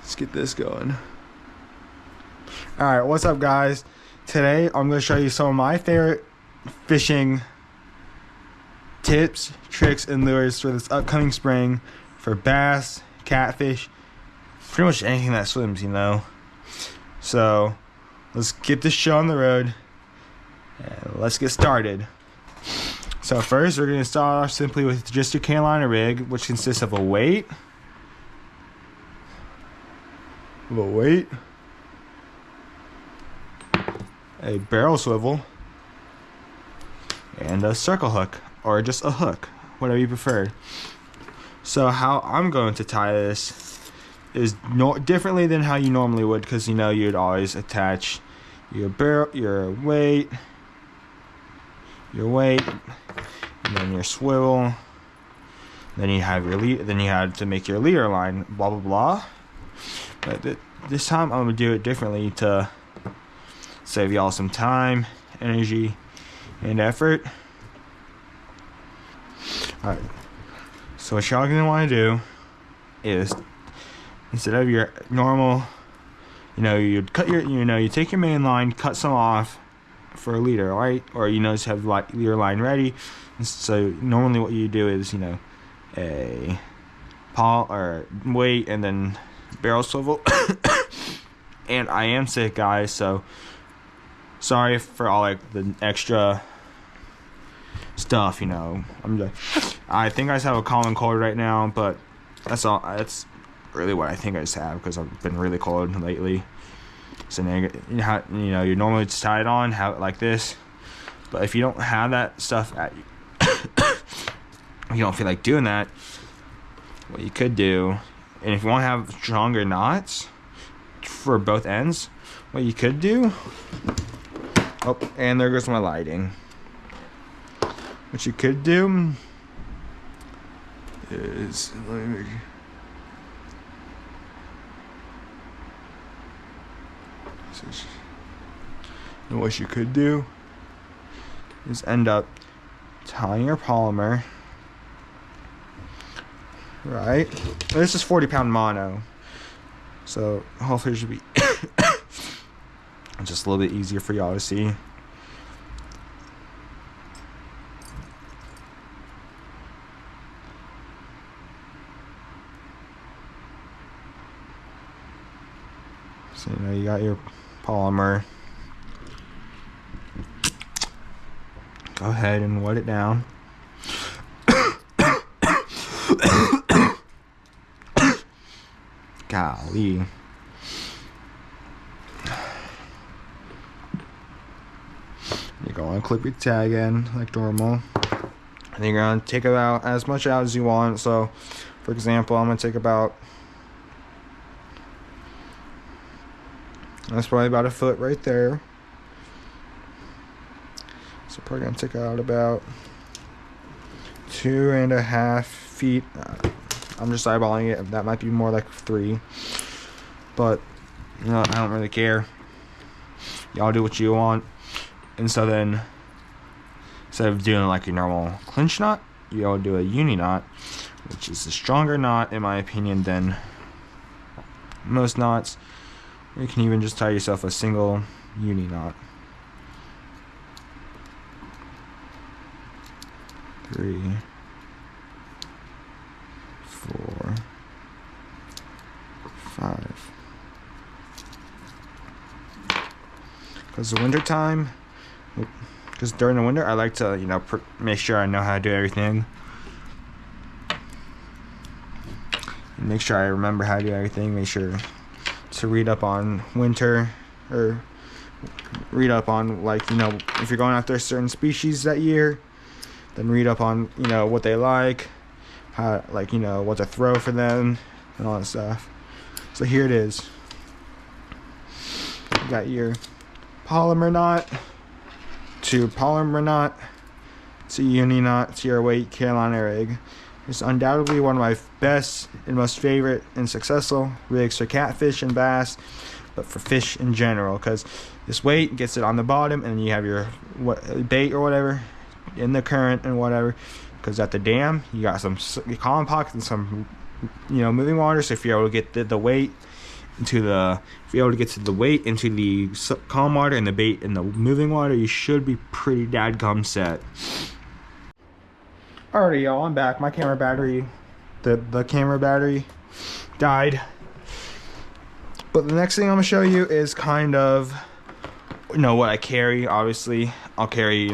Let's get this going. Alright, what's up guys? Today I'm going to show you some of my favorite fishing tips, tricks, and lures for this upcoming spring for bass, catfish, pretty much anything that swims, you know. So let's get this show on the road and let's get started. So first we're going to start off simply with just your Carolina rig, which consists of a weight, a barrel swivel, and a circle hook, or just a hook, whatever you prefer. So how I'm going to tie this is differently than how you normally would, because you know you'd always attach your barrel, your weight, and then your swivel. Then you have your lead. Then you had to make your leader line. Blah blah blah. But this time I'm gonna do it differently to save y'all some time, energy, and effort. Alright. So what y'all gonna want to do is, instead of your normal, you'd cut you take your main line, cut some off for a leader, right? Or just have your line ready. And so normally what you do is a or weight and then barrel swivel. And I am sick, guys, so sorry for all the extra stuff. I think I just have a common cold right now, but that's all. That's really what I think I just have, because I've been really cold lately. So you normally just tie it on, have it like this. But if you don't have that stuff at you, you don't feel like doing that, what you could do, and if you want to have stronger knots for both ends, what you could do, oh, and there goes my lighting. What you could do is, what you could do is end up tying your polymer, right? This is 40-pound mono, so hopefully it should be just a little bit easier for y'all to see. So you got your polymer. Go ahead and wet it down. Golly. You're going to clip your tag in like normal. And you're going to take about as much out as you want. So, for example, I'm going to take about, that's probably about a foot right there. So probably going to take out about 2.5 feet. I'm just eyeballing it. That might be more like 3. But, I don't really care. Y'all do what you want. And so then, instead of doing like your normal clinch knot, you'll do a uni knot, which is a stronger knot, in my opinion, than most knots. Or you can even just tie yourself a single uni knot. 3, 4, 5. Because the winter time, because during the winter I like to make sure I know how to do everything, and make sure I remember how to do everything. Make sure to read up on winter, or read up on if you're going after a certain species that year, then read up on what they like, how what to throw for them and all that stuff. So here it is. You got your polymer knot, to polymer knot, to uni knot, to your weight Carolina rig. It's undoubtedly one of my best and most favorite and successful rigs for catfish and bass, but for fish in general, because this weight gets it on the bottom, and then you have your bait or whatever in the current and whatever, because at the dam you got some calm pockets and some moving water, so if you're able to get the weight if you're able to get to the weight into the calm water and the bait in the moving water, you should be pretty dadgum set. Alrighty, y'all, I'm back. My camera battery, the camera battery died. But the next thing I'm gonna show you is kind of, what I carry. Obviously, I'll carry,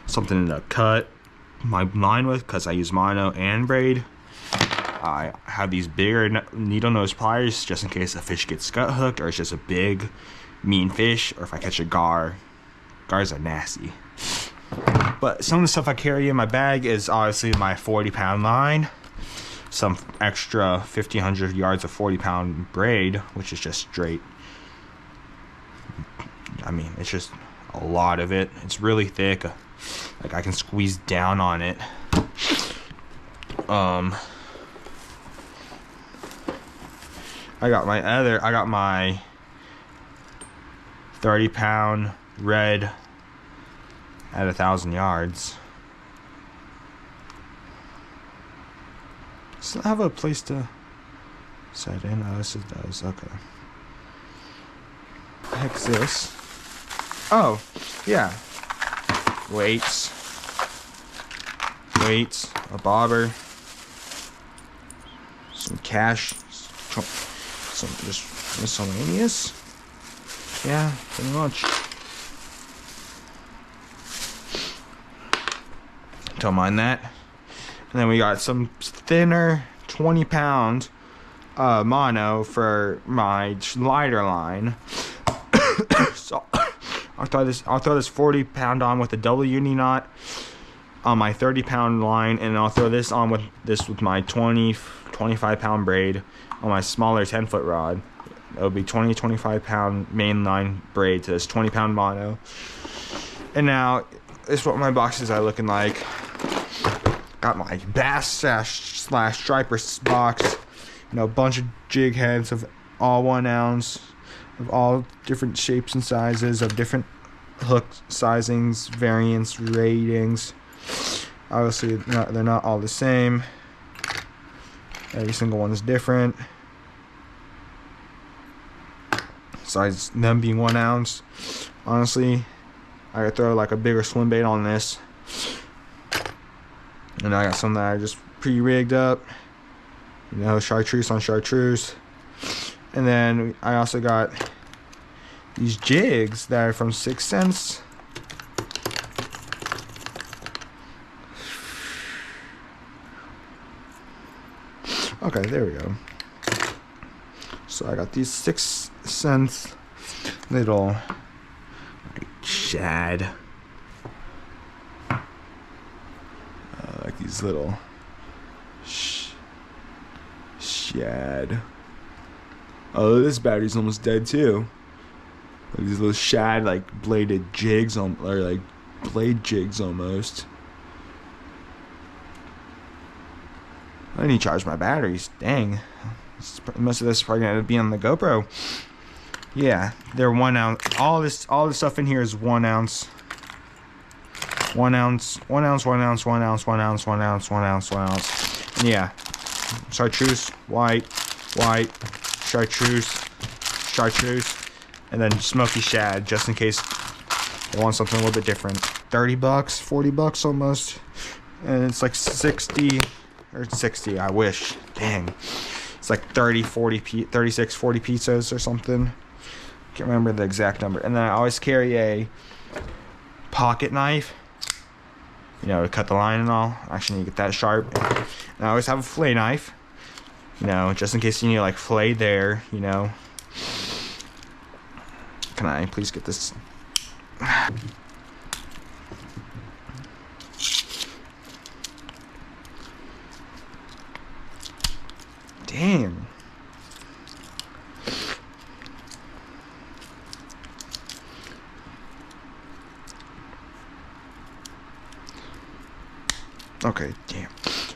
something to cut my line with, because I use mono and braid. I have these bigger needle nose pliers just in case a fish gets gut hooked, or it's just a big mean fish, or if I catch a gar. Gars are nasty. But some of the stuff I carry in my bag is obviously my 40-pound line, some extra 1,500 yards of 40-pound braid, which is just straight. I mean, it's just a lot of it. It's really thick. Like, I can squeeze down on it. I got my 30-pound red at 1,000 yards. Does it have a place to set in? Oh, this it does. Okay. What the heck's this? Oh, yeah. Weights, a bobber, some cash, some just miscellaneous. Yeah, pretty much. Don't mind that. And then we got some thinner 20-pound mono for my lighter line. So I'll throw this 40-pound on with a double uni knot on my 30-pound line, and I'll throw this on with my 25-pound braid on my smaller 10-foot rod. It'll be 25-pound main line braid to this 20-pound mono. And now this is what my boxes are looking like. Got my bass slash striper box. A bunch of jig heads of all 1 ounce, of all different shapes and sizes, of different hook sizings, variants, ratings. Obviously, they're not all the same. Every single one is different. Besides them being 1 ounce, honestly, I could throw like a bigger swim bait on this. And I got some that I just pre-rigged up. Chartreuse on chartreuse. And then I also got these jigs that are from 6th Sense. Okay, there we go. So I got these 6th Sense little shad. Like these little shad. Oh, this battery's almost dead too. Like these little shad, like bladed jigs, or like blade jigs almost. I need to charge my batteries. Dang. Most of this is probably gonna be on the GoPro. Yeah, they're 1 ounce. All this stuff in here is 1 ounce. 1 ounce, 1 ounce, 1 ounce, 1 ounce, 1 ounce, 1 ounce, 1 ounce, 1 ounce. And yeah. Chartreuse, white, chartreuse, and then smoky shad, just in case they want something a little bit different. $30, $40 almost. And it's like 60, or 60, I wish. Dang. It's like 36, 40 pizzas or something. Can't remember the exact number. And then I always carry a pocket knife, to cut the line and all. Actually, you get that sharp. And I always have a fillet knife, just in case you need to like fillet there, Can I please get this? Damn. Okay, damn.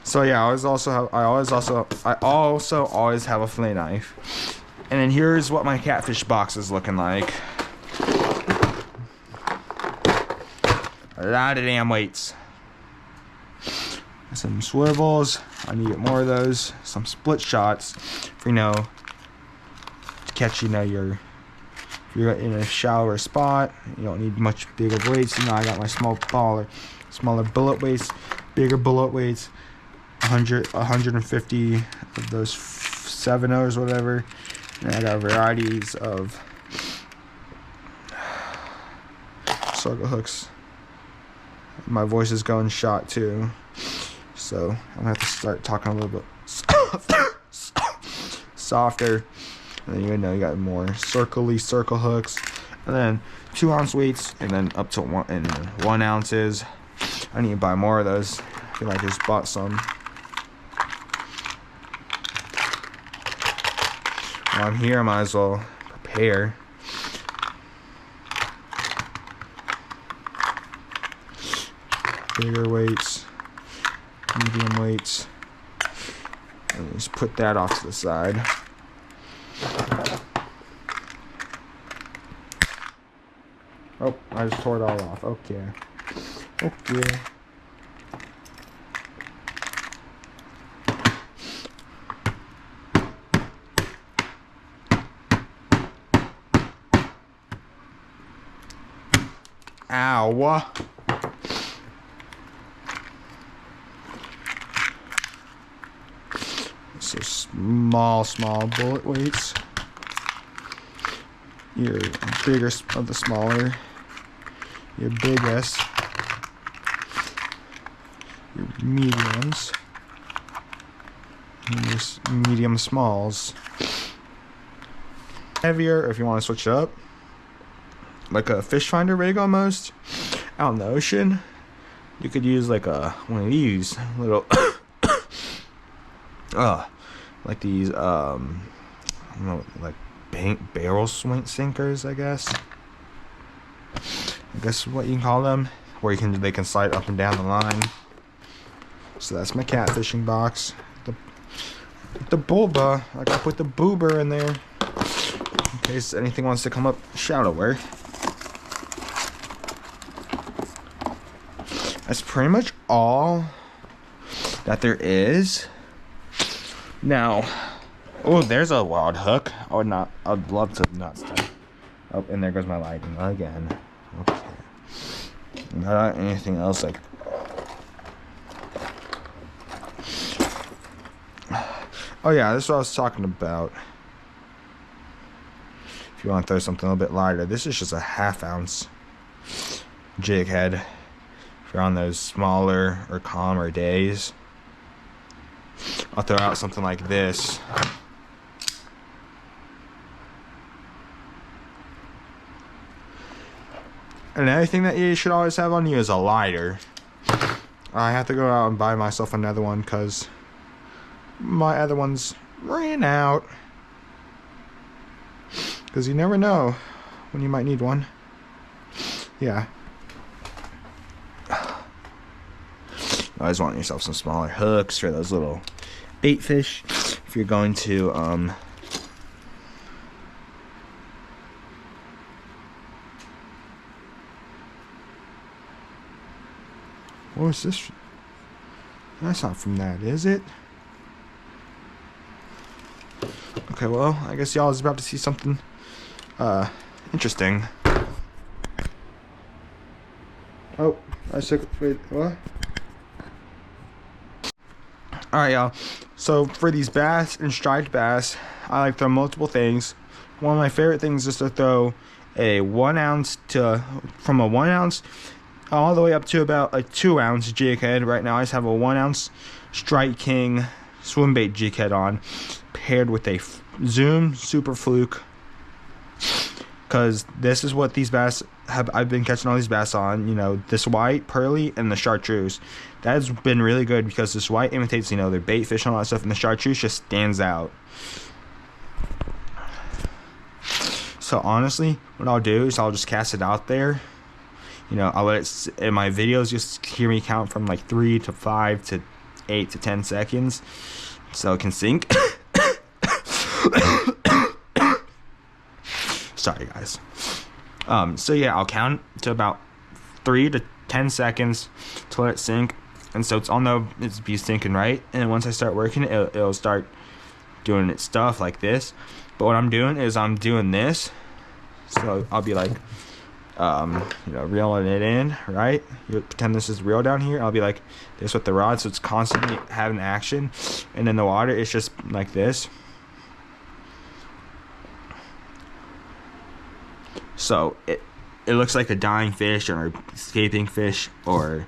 So yeah, I also always have a fillet knife. And then here's what my catfish box is looking like. A lot of damn weights. Some swivels. I need to get more of those. Some split shots for, to catch, if you're in a shallower spot, you don't need much bigger weights. I got my smaller bullet weights, bigger bullet weights, 150 of those 7.0s, whatever. And I got varieties of circle hooks. My voice is going shot too, so I'm gonna have to start talking a little bit softer. And then you got more circle hooks, and then 2-ounce weights, and then up to 1 ounces. I need to buy more of those. I feel like I just bought some. While I'm here, I might as well prepare. Bigger weights, medium weights, and just put that off to the side. Oh, I just tore it all off. Okay. Ow. So small bullet weights. Your bigger of the smaller. Your biggest. Your mediums. And your medium smalls. Heavier, if you want to switch it up. Like a fish finder rig almost. Out in the ocean. You could use like one of these little like these I don't know, like barrel swing sinkers, I guess what you can call them, where they can slide up and down the line. So that's my catfishing box. The bulba, I gotta put the boober in there in case anything wants to come up shallower. That's pretty much all that there is. Now, oh, there's a wild hook. I'd love to not stop. Oh, and there goes my lighting again. Okay. Not anything else like. Oh yeah, this is what I was talking about. If you want to throw something a little bit lighter, this is just a 1/2 ounce jig head. If you're on those smaller or calmer days, I'll throw out something like this. Another thing that you should always have on you is a lighter. I have to go out and buy myself another one because my other ones ran out. Because you never know when you might need one. Yeah. You always want yourself some smaller hooks for those little bait fish. If you're going to what was this? That's not from that, is it? Okay, well, I guess y'all is about to see something interesting. Oh, I said, wait, what? Alright, y'all. So, for these bass and striped bass, I like to throw multiple things. One of my favorite things is to throw a 1 ounce from a 1 ounce all the way up to about a 2 ounce jig head. Right now, I just have a 1 ounce Strike King swim bait jig head on, paired with a Zoom Super Fluke. Because this is what these bass I've been catching all these bass on, this white, pearly, and the chartreuse. That's been really good because this white imitates, their bait fish and all that stuff, and the chartreuse just stands out. So honestly, what I'll do is I'll just cast it out there. I'll let it, in my videos, just hear me count from like 3 to 5 to 8 to 10 seconds so it can sink. Sorry, guys. So yeah, I'll count to about 3 to 10 seconds to let it sink, and so I'll know it's be sinking right. And once I start working it, it'll start doing its stuff like this. But what I'm doing is I'm doing this. So I'll be like, you know, reeling it in, right? You pretend this is real down here. I'll be like this with the rod, so it's constantly having action. And in the water, it's just like this. So it looks like a dying fish or an escaping fish, or,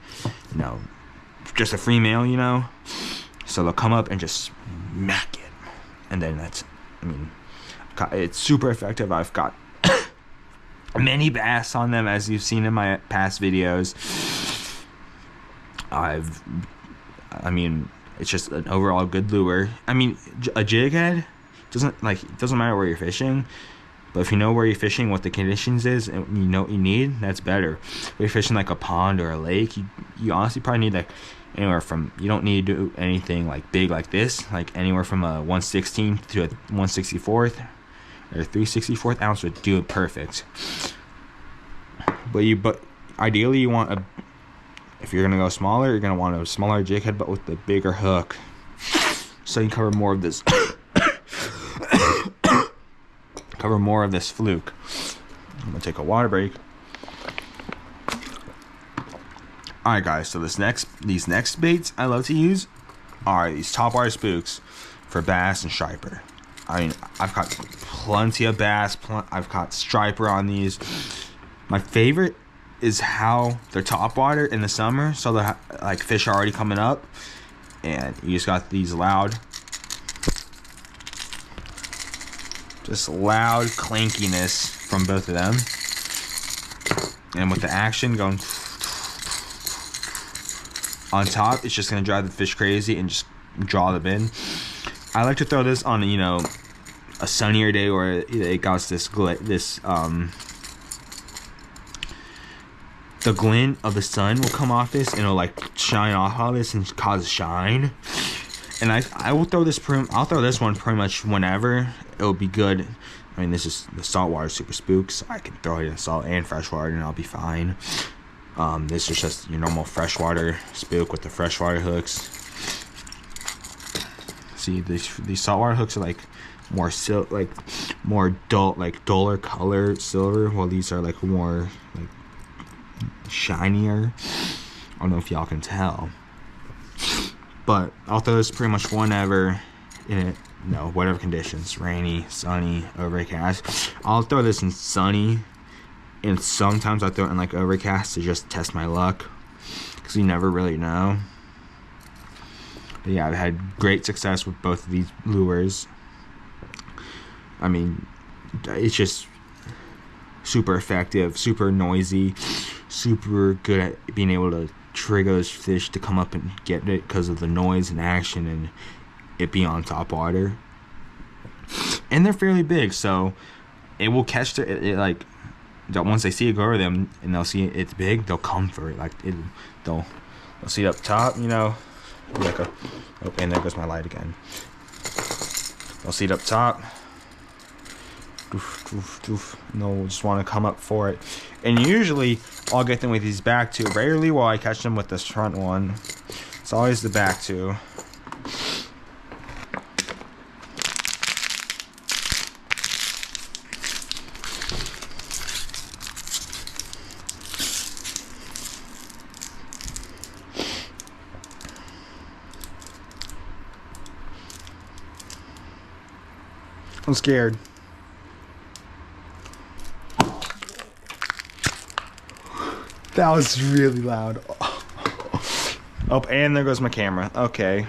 you know, just a free male, you know. So they'll come up and just smack it, and then that's, I mean, it's super effective. I've got many bass on them, as you've seen in my past videos. I mean, it's just an overall good lure. I mean, a jig head doesn't matter where you're fishing, but if you know where you're fishing, what the conditions is, and you know what you need, that's better. If you're fishing like a pond or a lake, you honestly probably need like anywhere from, you don't need to do anything like big like this, like anywhere from a 1/16 to a 1/64 or 3/64 ounce would do it perfect. But ideally you want a, if you're gonna go smaller, you're gonna want a smaller jig head, but with the bigger hook, so you cover more of this cover more of this fluke. I'm gonna take a water break. Alright guys, so these next baits I love to use are these top water spooks for bass and striper. I mean, I've got plenty of bass, I've got striper on these. My favorite is how they're top water in the summer, so the like fish are already coming up, and you just got these loud clankiness from both of them, and with the action going on top, it's just gonna drive the fish crazy and just draw them in. I like to throw this on, you know, a sunnier day where it got this the glint of the sun will come off this, and it'll like shine off all this and cause shine. And I will throw this I'll throw this one pretty much whenever. It'll be good. I mean, this is the saltwater super spook, so I can throw it in salt and freshwater and I'll be fine. This is just your normal freshwater spook with the freshwater hooks. See, these saltwater hooks are like more duller color silver, while these are like more like shinier. I don't know if y'all can tell, but I'll throw this pretty much whenever in it, whatever conditions, rainy, sunny, overcast. I'll throw this in sunny, and sometimes I throw it in like overcast to just test my luck, because you never really know. But yeah, I've had great success with both of these lures. I mean, it's just super effective, super noisy, super good at being able to trigger those fish to come up and get it because of the noise and action and it being on top water. And they're fairly big, so it will catch like once they see it go over them and they'll see it's big, they'll come for it. Like they'll see it up top, like and there goes my light again. They'll see it up top. And they'll just want to come up for it. And usually I'll get them with these back two. Rarely will I catch them with this front one. It's always the back two. I'm scared. That was really loud. Oh, and there goes my camera. Okay.